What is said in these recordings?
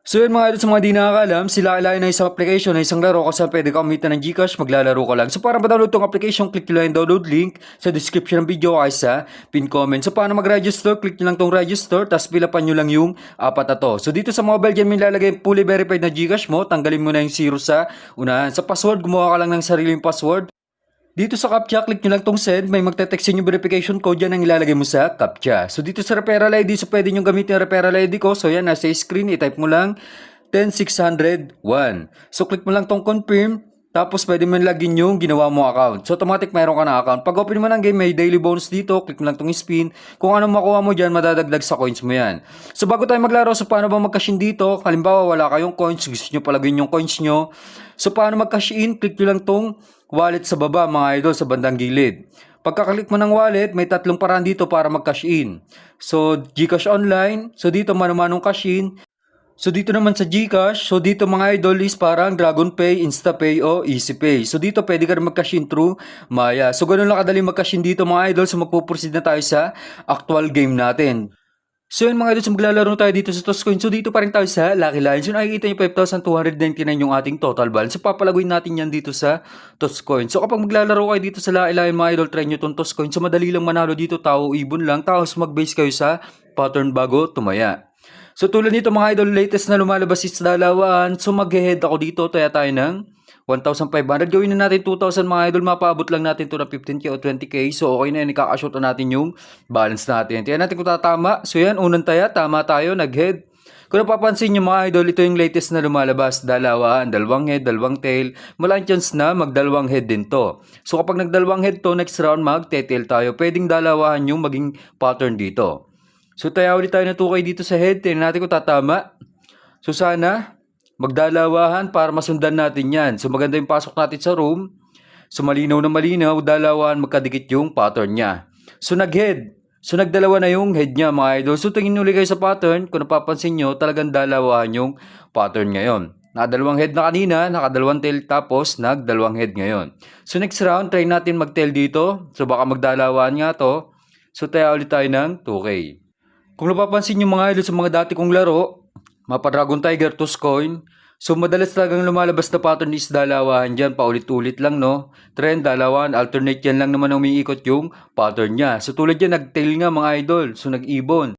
So yun mga idol, sa mga di nakakalam, sila kailangan na isang application na isang laro kung saan pwede ka kumita ng Gcash, maglalaro ka lang. So para ma-download tong application, click nyo lang yung download link sa description ng video o sa pin comment. So paano mag-register, click nyo lang tong register, tapos pilapan nyo lang yung apat na to. So dito sa mobile, dyan may lalagay fully verified na Gcash mo, tanggalin mo na yung zero sa unahan. Sa password, gumawa ka lang ng sariling password. Dito sa CAPTCHA, click nyo lang tong send. May magte-text yung verification code yan ang ilalagay mo sa CAPTCHA. So dito sa referral ID, so pwede nyo gamitin yung referral ID ko. So yan, nasa screen, i-type mo lang 10601. So click mo lang tong confirm. Tapos pwede mo login yung ginawa mo account. So automatic mayroon ka na account. Pag open mo ng game, may daily bonus dito. Click mo lang tong spin. Kung anong makuha mo dyan, madadagdag sa coins mo yan. So bago tayo maglaro, so paano ba mag-cash in dito? Halimbawa wala kayong coins, gusto nyo palagin yung coins nyo. So paano mag-cash in? Click nyo lang tong wallet sa baba mga idol, sa bandang gilid. Pagka-click mo ng wallet, may tatlong paraan dito para mag-cash in. So GCash Online. So dito mano-manong cash in. So dito naman sa GCash, so dito mga idol is parang DragonPay, InstaPay o EasyPay. So dito pwede ka rin mag-cash in through Maya. So ganun lang kadali mag-cash in dito mga idol. So magpuproceed na tayo sa actual game natin. So yun mga idol, so maglalaro tayo dito sa Toscoin. So dito pa rin tayo sa Lucky Line. So nakikita nyo 5,299 yung ating total balance. So papalaguin natin yan dito sa Toscoin. So kapag maglalaro kayo dito sa Lucky Line mga idol, try nyo itong Toscoin. So madali lang manalo dito, tao ibon lang. Tapos mag-base kayo sa pattern bago tumaya. So tulad nito mga idol, latest na lumalabas is dalawaan. So mag-head ako dito, taya tayo ng 1,500. Gawin na natin 2,000 mga idol, mapaabot lang natin to na 15k o 20k. So okay na yan, ikakashoot na natin yung balance natin. Tiyan natin kung tatama. So yan, unang taya, tama tayo, nag-head. Kung napapansin nyo mga idol, ito yung latest na lumalabas. Dalawaan, dalawang head, dalawang tail. Malaking chance na magdalawang head din to. So kapag nagdalawang head to, next round mag-tail tayo. Pwedeng dalawahan yung maging pattern dito. So tayo ulit tayo na 2K dito sa head. Tingnan natin kung tatama. So sana magdalawahan para masundan natin yan. So maganda yung pasok natin sa room. So malinaw na malinaw, dalawahan magkadikit yung pattern niya. So nag-head. So nagdalawa na yung head niya mga idol. So tingin ulit kayo sa pattern. Kung napapansin nyo, talagang dalawahan yung pattern ngayon. Nakadalawang head na kanina, nakadalawang tail tapos nagdalawang head ngayon. So next round, try natin mag-tail dito. So baka magdalawahan nga to. So tayo ulit tayo ng 2K. Kung napapansin nyo mga idol sa mga dati kong laro, mapa Dragon Tiger, Toscoin, so madalas talagang lumalabas na pattern is dalawahan dyan, paulit-ulit lang no. Trend, dalawahan, alternate yan lang naman umiikot yung pattern niya. So tulad yan, nag-tail nga mga idol, so nag-ibon.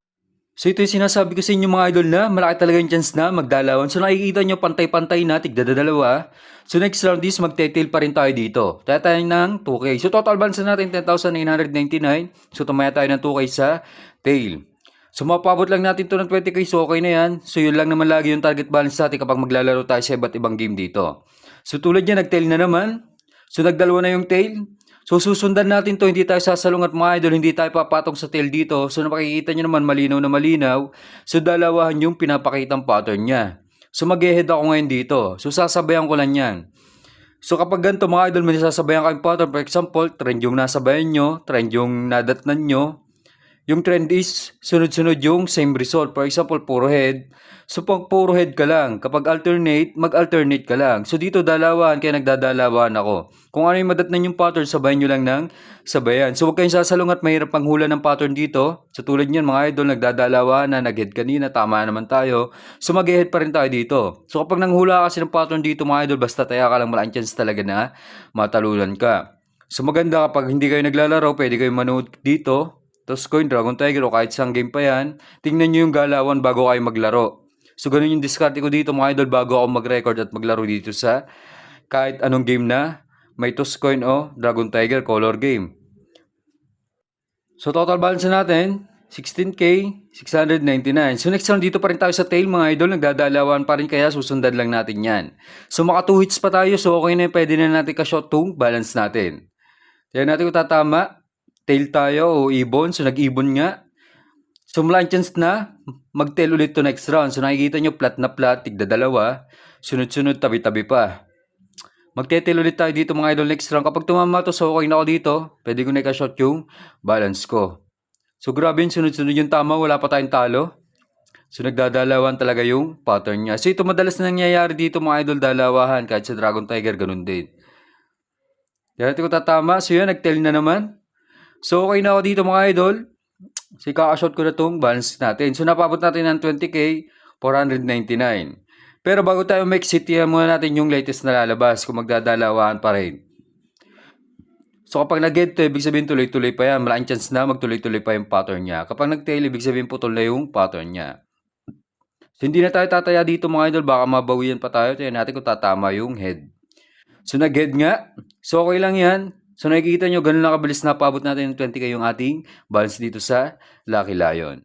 So ito yung sinasabi ko sa inyo mga idol na malaki talaga yung chance na magdalawan. So nakikita nyo pantay-pantay na, tigdadalawa. So next round is magte-tail pa rin tayo dito. Tayo tayo ng 2K. So total balance natin 10,999. So tumaya tayo ng 2K sa tail. So mapabot lang natin to ng 20k, so okay na yan. So yun lang naman lagi yung target balance natin kapag maglalaro tayo sa iba't ibang game dito. So tulad yan, nag-tail na naman. So nagdalawa na yung tail. So susundan natin to, hindi tayo sasalungat mga idol, hindi tayo papatong sa tail dito. So napakikita nyo naman malinaw na malinaw. So dalawahan yung pinapakitang pattern niya. So mag-head ako ngayon dito. So sasabayan ko lang yan. So kapag ganito mga idol, may sasabayan kayong pattern. For example, trend yung nasabayan nyo, trend yung nadatnan nyo. Yung trend is sunod-sunod yung same result. For example, puro head. So pag puro head ka lang, kapag alternate, mag-alternate ka lang. So dito dalawahan, kaya nagdadalawahan ako. Kung ano yung madatnan yung pattern, sabayan nyo lang ng sabayan. So huwag kayong sasalungat, mahirap pang hula ng pattern dito. So tulad nyan mga idol, nagdadalawahan na, nag-head kanina, tama naman tayo. So mag-head pa rin tayo dito. So kapag nanghula kasi ng pattern dito mga idol, basta taya ka lang, malaking chance talaga na matalunan ka. So maganda kapag hindi kayo naglalaro, pwede kayo manood dito. Toscoin, Dragon Tiger o kahit isang game pa yan, tingnan nyo yung galawan bago kayo maglaro. So ganun yung diskarte ko dito mga idol bago ako mag-record at maglaro dito sa kahit anong game na may Toscoin o Dragon Tiger color game. So total balance natin, 16k 699. So next round dito pa rin tayo sa tail mga idol, nagdadalawan pa rin kaya susundan lang natin yan. So maka 2 hits pa tayo, so okay na, pwede na natin ka-shot tong balance natin. Tignan natin kung tatama. Tail tayo o ibon. So nag-ibon nga. So malaking chance na mag-tail ulit to next round. So nakikita nyo flat na flat, tigdadalawa. Sunod-sunod, tabi-tabi pa. Mag-tail ulit tayo dito mga idol next round. Kapag tumama to, so okay na ako dito. Pwede ko na i-shot yung balance ko. So grabe yung sunod-sunod yung tama, wala pa tayong talo. So nagdadalawan talaga yung pattern niya. So ito madalas na nangyayari dito mga idol, dalawahan. Kahit sa Dragon Tiger, ganun din. Kaya natin ko tatama. So yan, nag-tail na naman. So okay na ako dito mga idol. So ikakashot ko na itong balance natin. So napabot natin ng 20k. 499. Pero bago tayo mag-exit, tingnan muna natin yung latest na lalabas kung magdadalawaan pa rin. So kapag nag-head to, ibig sabihin tuloy-tuloy pa yan. Malaking chance na magtuloy-tuloy pa yung pattern niya. Kapag nag-tail, ibig sabihin putol na yung pattern niya. So hindi na tayo tataya dito mga idol. Baka mabawian pa tayo. Tingnan natin kung tatama yung head. So nag-head nga. So okay lang yan. So nakikita nyo, ganun lang kabilis na paabot natin yung 20k yung ating balance dito sa Lucky Lion.